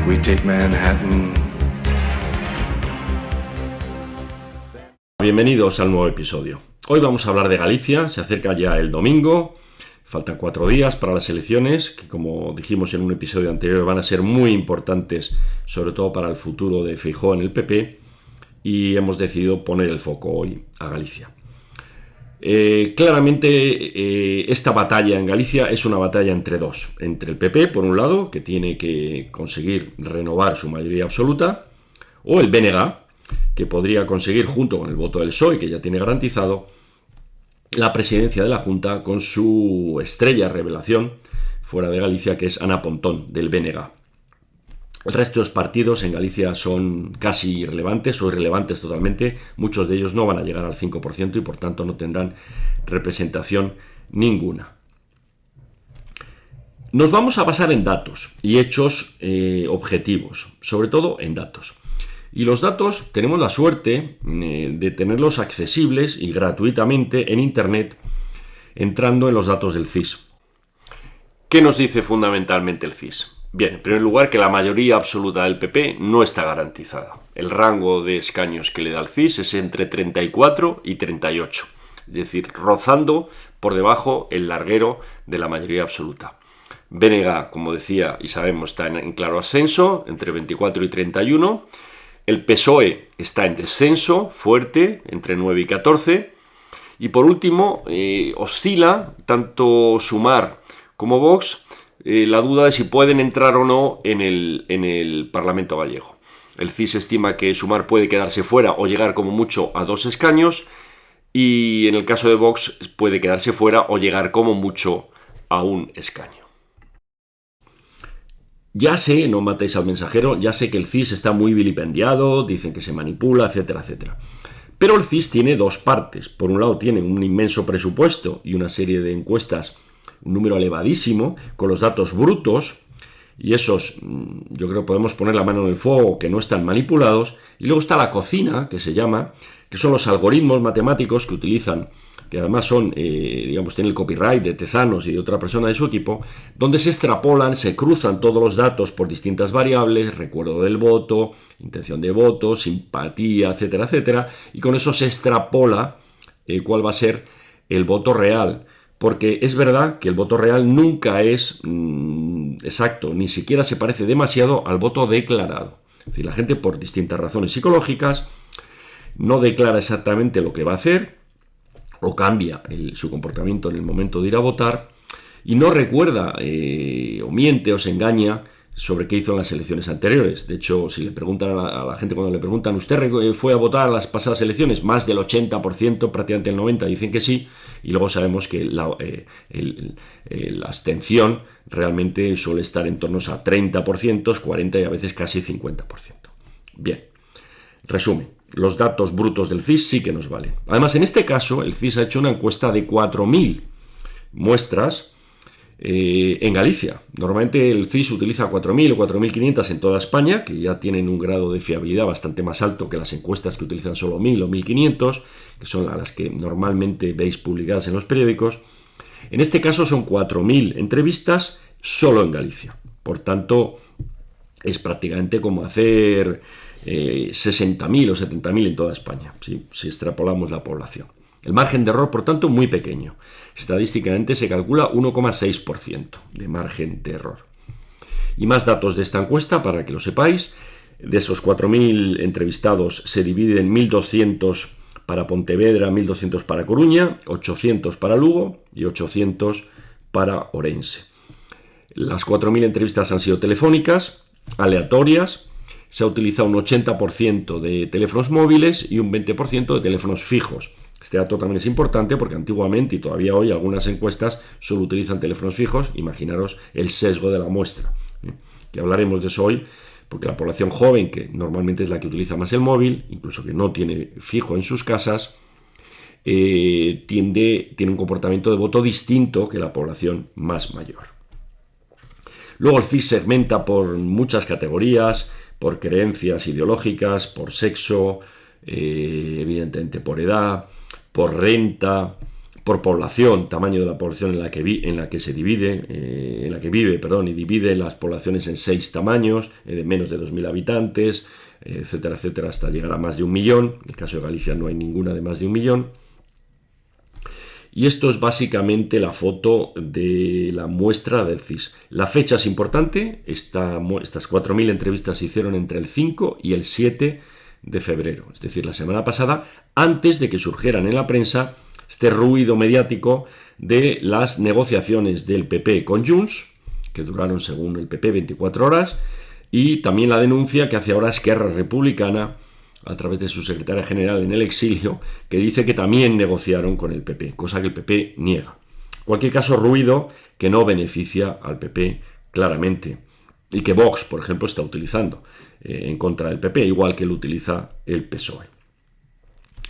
We take Manhattan. Bienvenidos al nuevo episodio. Hoy vamos a hablar de Galicia. Se acerca ya el domingo. Faltan 4 días para las elecciones, que como dijimos en un episodio anterior van a ser muy importantes, sobre todo para el futuro de Feijóo en el PP, y hemos decidido poner el foco hoy a Galicia. Claramente esta batalla en Galicia es una batalla entre dos, entre el PP por un lado, que tiene que conseguir renovar su mayoría absoluta, o el BNG, que podría conseguir junto con el voto del PSOE, que ya tiene garantizado, la presidencia de la Junta con su estrella revelación fuera de Galicia, que es Ana Pontón, del BNG. El resto de los partidos en Galicia son casi irrelevantes o irrelevantes totalmente. Muchos de ellos no van a llegar al 5% y por tanto no tendrán representación ninguna. Nos vamos a basar en datos y hechos objetivos, sobre todo en datos. Y los datos tenemos la suerte de tenerlos accesibles y gratuitamente en Internet entrando en los datos del CIS. ¿Qué nos dice fundamentalmente el CIS? Bien, en primer lugar, que la mayoría absoluta del PP no está garantizada. El rango de escaños que le da el CIS es entre 34 y 38, es decir, rozando por debajo el larguero de la mayoría absoluta. BNG, como decía y sabemos, está en claro ascenso, entre 24 y 31. El PSOE está en descenso fuerte, entre 9 y 14. Y por último, oscila tanto Sumar como Vox, la duda de si pueden entrar o no en el Parlamento gallego. El CIS estima que Sumar puede quedarse fuera o llegar como mucho a 2 escaños, y en el caso de Vox puede quedarse fuera o llegar como mucho a 1 escaño. Ya sé, no matéis al mensajero, ya sé que el CIS está muy vilipendiado, dicen que se manipula, etcétera, etcétera. Pero el CIS tiene dos partes. Por un lado tiene un inmenso presupuesto y una serie de encuestas, un número elevadísimo, con los datos brutos, y esos yo creo que podemos poner la mano en el fuego, que no están manipulados. Y luego está la cocina, que se llama, que son los algoritmos matemáticos que utilizan, que además son, tienen el copyright de Tezanos y de otra persona de su equipo, donde se extrapolan, se cruzan todos los datos por distintas variables, recuerdo del voto, intención de voto, simpatía, etcétera, etcétera, y con eso se extrapola cuál va a ser el voto real. Porque es verdad que el voto real nunca es exacto, ni siquiera se parece demasiado al voto declarado. Es decir, la gente por distintas razones psicológicas no declara exactamente lo que va a hacer o cambia su comportamiento en el momento de ir a votar y no recuerda o miente o se engaña sobre qué hizo en las elecciones anteriores. De hecho, si le preguntan a la gente, cuando le preguntan ¿usted fue a votar a las pasadas elecciones? Más del 80%, prácticamente el 90%, dicen que sí, y luego sabemos que la abstención realmente suele estar en torno a 30%, 40% y a veces casi 50%. Bien, resumen, los datos brutos del CIS sí que nos valen. Además, en este caso, el CIS ha hecho una encuesta de 4.000 muestras en Galicia. Normalmente el CIS utiliza 4.000 o 4.500 en toda España, que ya tienen un grado de fiabilidad bastante más alto que las encuestas que utilizan solo 1.000 o 1.500, que son las que normalmente veis publicadas en los periódicos. En este caso son 4.000 entrevistas solo en Galicia. Por tanto, es prácticamente como hacer 60.000 o 70.000 en toda España, si extrapolamos la población. El margen de error, por tanto, muy pequeño. Estadísticamente se calcula 1,6% de margen de error. Y más datos de esta encuesta para que lo sepáis. De esos 4.000 entrevistados se dividen 1.200 para Pontevedra, 1.200 para Coruña, 800 para Lugo y 800 para Orense. Las 4.000 entrevistas han sido telefónicas, aleatorias. Se ha utilizado un 80% de teléfonos móviles y un 20% de teléfonos fijos. Este dato también es importante porque antiguamente y todavía hoy algunas encuestas solo utilizan teléfonos fijos. Imaginaros el sesgo de la muestra, que hablaremos de eso hoy, porque la población joven, que normalmente es la que utiliza más el móvil, incluso que no tiene fijo en sus casas, tiene un comportamiento de voto distinto que la población más mayor. Luego el CIS segmenta por muchas categorías, por creencias ideológicas, por sexo, evidentemente por edad, por renta, por población, tamaño de la población en la que vive, y divide las poblaciones en 6 tamaños, de menos de 2.000 habitantes, etcétera, etcétera, hasta llegar a más de 1 millón. En el caso de Galicia no hay ninguna de más de 1 millón. Y esto es básicamente la foto de la muestra del CIS. La fecha es importante, estas 4.000 entrevistas se hicieron entre el 5 y el 7 de febrero, es decir, la semana pasada, antes de que surgieran en la prensa este ruido mediático de las negociaciones del PP con Junts, que duraron, según el PP, 24 horas, y también la denuncia que hace ahora Esquerra Republicana, a través de su secretaria general en el exilio, que dice que también negociaron con el PP, cosa que el PP niega. En cualquier caso, ruido que no beneficia al PP claramente, y que Vox, por ejemplo, está utilizando en contra del PP, igual que lo utiliza el PSOE.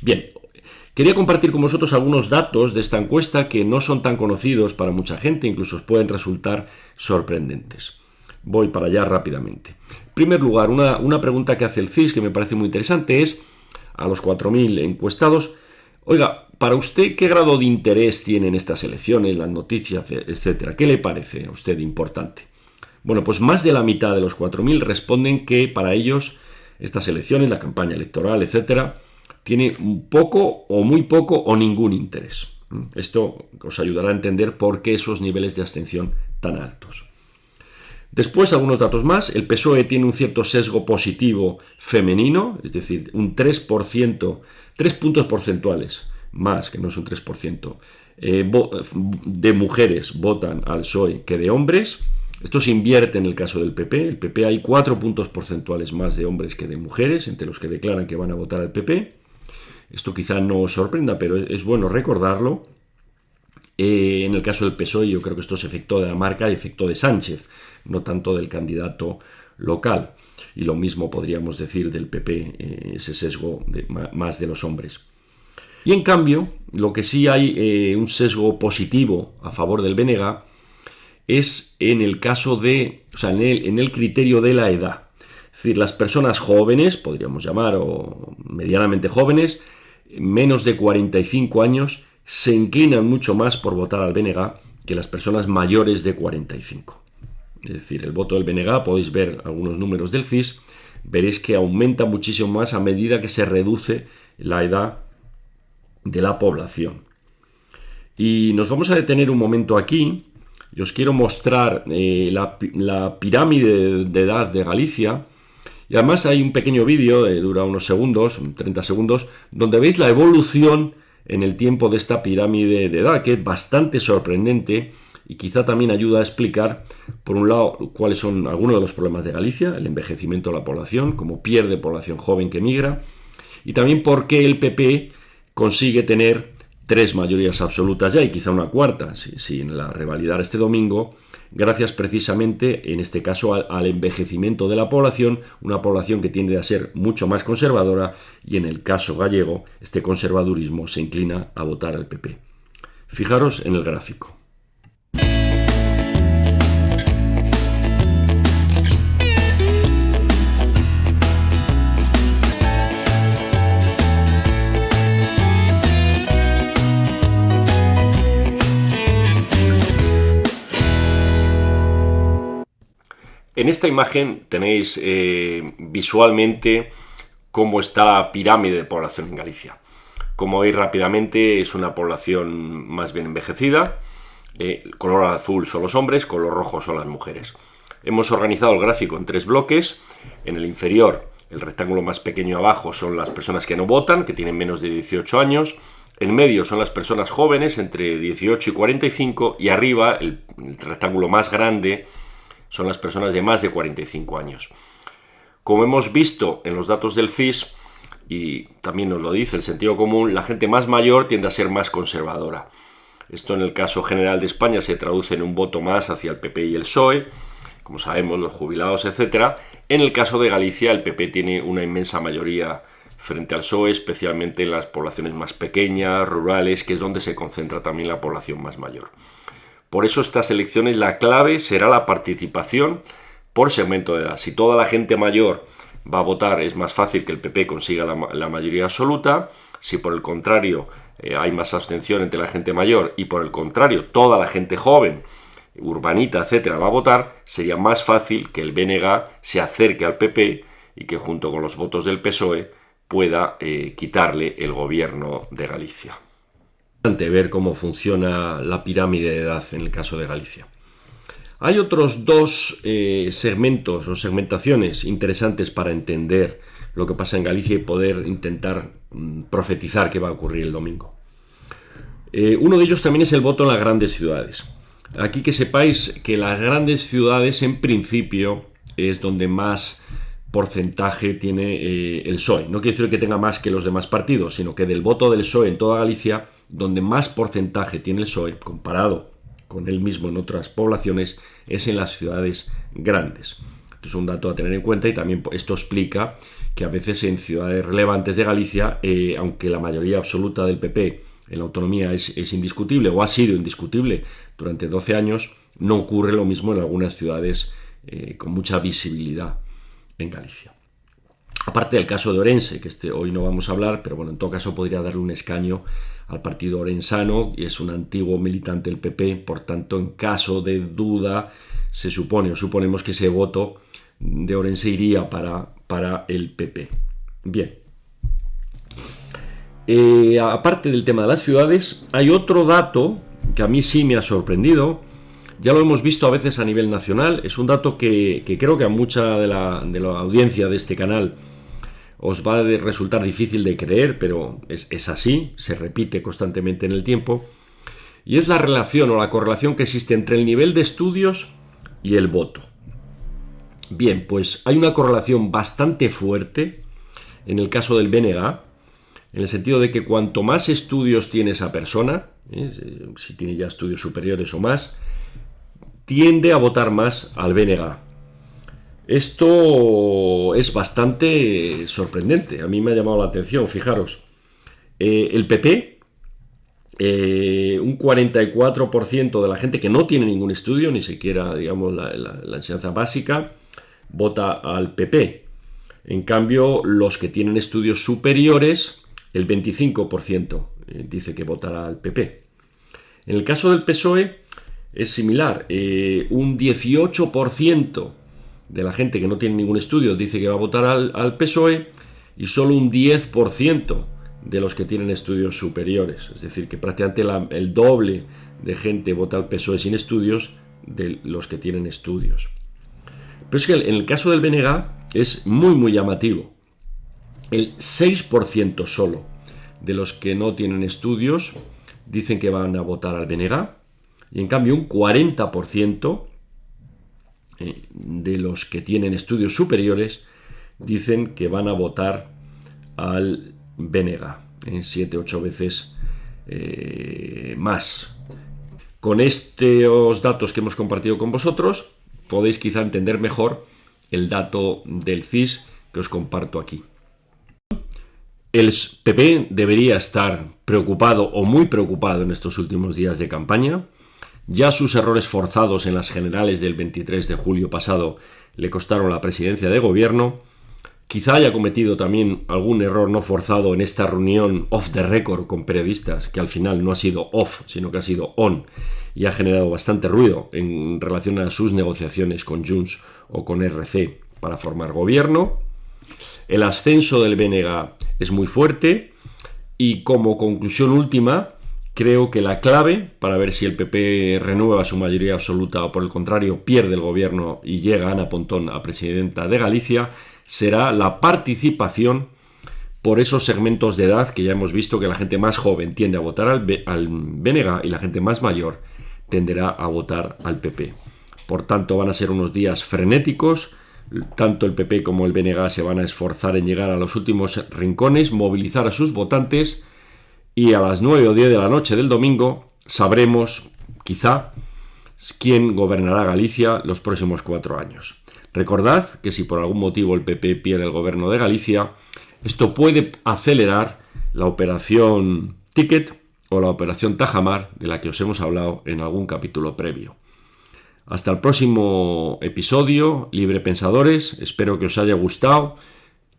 Bien, quería compartir con vosotros algunos datos de esta encuesta que no son tan conocidos para mucha gente, incluso os pueden resultar sorprendentes. Voy para allá rápidamente. En primer lugar, una pregunta que hace el CIS que me parece muy interesante es, a los 4.000 encuestados, oiga, para usted, ¿qué grado de interés tienen estas elecciones, las noticias, etcétera? ¿Qué le parece a usted importante? Bueno, pues más de la mitad de los 4.000 responden que para ellos estas elecciones, la campaña electoral, etcétera, tiene poco o muy poco o ningún interés. Esto os ayudará a entender por qué esos niveles de abstención tan altos. Después, algunos datos más. El PSOE tiene un cierto sesgo positivo femenino, es decir, un 3%, 3 puntos porcentuales más, que no es un 3%, de mujeres votan al PSOE que de hombres. Esto se invierte en el caso del PP. El PP hay 4 puntos porcentuales más de hombres que de mujeres, entre los que declaran que van a votar al PP. Esto quizá no os sorprenda, pero es bueno recordarlo. En el caso del PSOE, yo creo que esto es efecto de la marca y efecto de Sánchez, no tanto del candidato local. Y lo mismo podríamos decir del PP, ese sesgo más de los hombres. Y en cambio, lo que sí hay un sesgo positivo a favor del BNG es en el caso de, o sea, en el criterio de la edad. Es decir, las personas jóvenes, podríamos llamar, o medianamente jóvenes, menos de 45 años, se inclinan mucho más por votar al BNG que las personas mayores de 45. Es decir, el voto del BNG, podéis ver algunos números del CIS, veréis que aumenta muchísimo más a medida que se reduce la edad de la población. Y nos vamos a detener un momento aquí, y os quiero mostrar la pirámide de edad de Galicia. Y además hay un pequeño vídeo, dura unos segundos, 30 segundos, donde veis la evolución en el tiempo de esta pirámide de edad, que es bastante sorprendente y quizá también ayuda a explicar, por un lado, cuáles son algunos de los problemas de Galicia, el envejecimiento de la población, cómo pierde población joven que migra, y también por qué el PP consigue tener 3 mayorías absolutas ya, y quizá una cuarta, si la revalidara este domingo, gracias precisamente, en este caso, al envejecimiento de la población, una población que tiende a ser mucho más conservadora, y en el caso gallego, este conservadurismo se inclina a votar al PP. Fijaros en el gráfico. En esta imagen tenéis visualmente cómo está la pirámide de población en Galicia. Como veis rápidamente, es una población más bien envejecida. Color azul son los hombres, color rojo son las mujeres. Hemos organizado el gráfico en 3 bloques. En el inferior, el rectángulo más pequeño abajo, son las personas que no votan, que tienen menos de 18 años. En medio son las personas jóvenes, entre 18 y 45. Y arriba, el rectángulo más grande, son las personas de más de 45 años. Como hemos visto en los datos del CIS, y también nos lo dice el sentido común, la gente más mayor tiende a ser más conservadora. Esto en el caso general de España se traduce en un voto más hacia el PP y el PSOE, como sabemos, los jubilados, etc. En el caso de Galicia, el PP tiene una inmensa mayoría frente al PSOE, especialmente en las poblaciones más pequeñas, rurales, que es donde se concentra también la población más mayor. Por eso estas elecciones, la clave será la participación por segmento de edad. Si toda la gente mayor va a votar, es más fácil que el PP consiga la mayoría absoluta. Si por el contrario hay más abstención entre la gente mayor y por el contrario, toda la gente joven, urbanita, etcétera, va a votar, sería más fácil que el BNG se acerque al PP y que junto con los votos del PSOE pueda quitarle el gobierno de Galicia. Interesante ver cómo funciona la pirámide de edad en el caso de Galicia. Hay otros dos segmentos o segmentaciones interesantes para entender lo que pasa en Galicia y poder intentar profetizar qué va a ocurrir el domingo. Uno de ellos también es el voto en las grandes ciudades. Aquí que sepáis que las grandes ciudades en principio es donde más porcentaje tiene el PSOE. No quiere decir que tenga más que los demás partidos, sino que del voto del PSOE en toda Galicia, donde más porcentaje tiene el PSOE comparado con él mismo en otras poblaciones, es en las ciudades grandes. Esto es un dato a tener en cuenta y también esto explica que a veces en ciudades relevantes de Galicia, aunque la mayoría absoluta del PP en la autonomía es indiscutible o ha sido indiscutible durante 12 años, no ocurre lo mismo en algunas ciudades con mucha visibilidad en Galicia. Aparte del caso de Orense, que hoy no vamos a hablar, pero bueno, en todo caso podría darle un escaño al partido orensano y es un antiguo militante del PP, por tanto, en caso de duda, se supone o suponemos que ese voto de Orense iría para el PP. Bien. Aparte del tema de las ciudades, hay otro dato que a mí sí me ha sorprendido. Ya lo hemos visto a veces a nivel nacional. Es un dato que creo que a mucha de la audiencia de este canal os va a resultar difícil de creer, pero es así, se repite constantemente en el tiempo. Y es la relación o la correlación que existe entre el nivel de estudios y el voto. Bien, pues hay una correlación bastante fuerte en el caso del BNG, en el sentido de que cuanto más estudios tiene esa persona, si tiene ya estudios superiores o más, tiende a votar más al BNG. Esto es bastante sorprendente, a mí me ha llamado la atención, fijaros. El PP, un 44% de la gente que no tiene ningún estudio, ni siquiera, digamos, la enseñanza básica, vota al PP. En cambio, los que tienen estudios superiores, el 25% dice que votará al PP. En el caso del PSOE es similar, un 18% de la gente que no tiene ningún estudio dice que va a votar al PSOE y solo un 10% de los que tienen estudios superiores. Es decir, que prácticamente el doble de gente vota al PSOE sin estudios de los que tienen estudios. Pero es que en el caso del BNG es muy llamativo. El 6% solo de los que no tienen estudios dicen que van a votar al BNG y en cambio un 40% de los que tienen estudios superiores dicen que van a votar al BNG, 7-8 veces más. Con estos datos que hemos compartido con vosotros, podéis quizá entender mejor el dato del CIS que os comparto aquí. El PP debería estar preocupado o muy preocupado en estos últimos días de campaña. Ya sus errores forzados en las generales del 23 de julio pasado le costaron la presidencia de gobierno. Quizá haya cometido también algún error no forzado en esta reunión off the record con periodistas, que al final no ha sido off, sino que ha sido on, y ha generado bastante ruido en relación a sus negociaciones con Junts o con RC para formar gobierno. El ascenso del BNG es muy fuerte y como conclusión última, creo que la clave para ver si el PP renueva su mayoría absoluta o por el contrario pierde el gobierno y llega Ana Pontón a presidenta de Galicia será la participación por esos segmentos de edad que ya hemos visto que la gente más joven tiende a votar al BNG y la gente más mayor tenderá a votar al PP. Por tanto, van a ser unos días frenéticos. Tanto el PP como el BNG se van a esforzar en llegar a los últimos rincones, movilizar a sus votantes y a las 9 o 10 de la noche del domingo sabremos, quizá, quién gobernará Galicia los próximos 4 años. Recordad que si por algún motivo el PP pierde el gobierno de Galicia, esto puede acelerar la operación Ticket o la operación Tajamar de la que os hemos hablado en algún capítulo previo. Hasta el próximo episodio, librepensadores, espero que os haya gustado.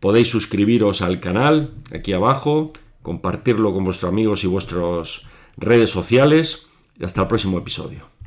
Podéis suscribiros al canal aquí abajo, compartirlo con vuestros amigos y vuestras redes sociales y hasta el próximo episodio.